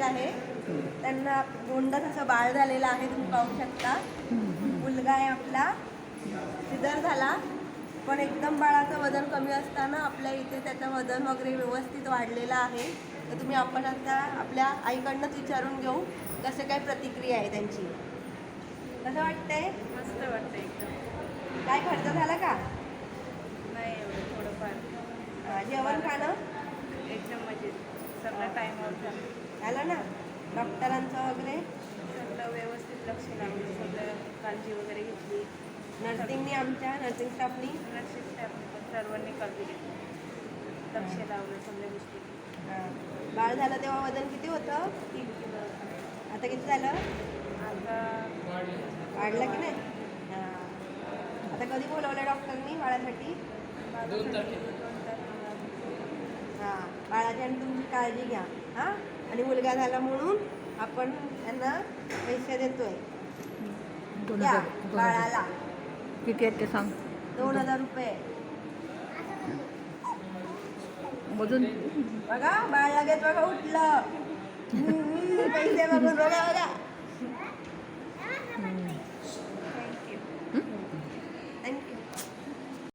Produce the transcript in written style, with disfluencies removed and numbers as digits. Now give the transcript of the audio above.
आहे. त्यांना गोंडस असं बाळ झालेलं आहे, तुम्ही पाहू शकता. मुलगा आहे आपला, सिझर झाला, पण एकदम बाळाचं वजन कमी असताना आपल्या इथे त्याचं वजन वगैरे व्यवस्थित वाढलेलं आहे. तर तुम्ही आपण आता आपल्या आईकडनंच विचारून घेऊ कसं काय प्रतिक्रिया आहे त्यांची. कसं वाटतंय? मस्त वाटतं एकदम. काय खर्च झाला का? नाही एवढं, थोडंफार. जेवण खाणं एकदम मजेत, सगळं टाईमवर झालं. झालं ना? डॉक्टरांचं वगैरे सगळं व्यवस्थित लक्ष लावलं, सगळं काळजी वगैरे घेतली. नर्सिंगनी, आमच्या नर्सिंग स्टाफनी, नर्सिंग स्टाफने पण सर्वांनी काळजी घेतली, लक्ष लावलं सगळ्या गोष्टी. बाळ झालं तेव्हा वजन किती होतं? 3 किलो. आता किती झालं? आता वाढलं की नाही? आता कधी बोलवलं डॉक्टरनी बाळासाठी? 2 तारखेला. हां, बाळाची आणि तुमची काळजी घ्या. हां, आणि मुलगा झाला म्हणून आपण त्यांना पैसे देतोय. द्या बाळाला. किती आहेत ते सांग. 2000 रुपये. अजून बघा बाळ लगेच बघा उठलं. पैसे बघून बघा बघा.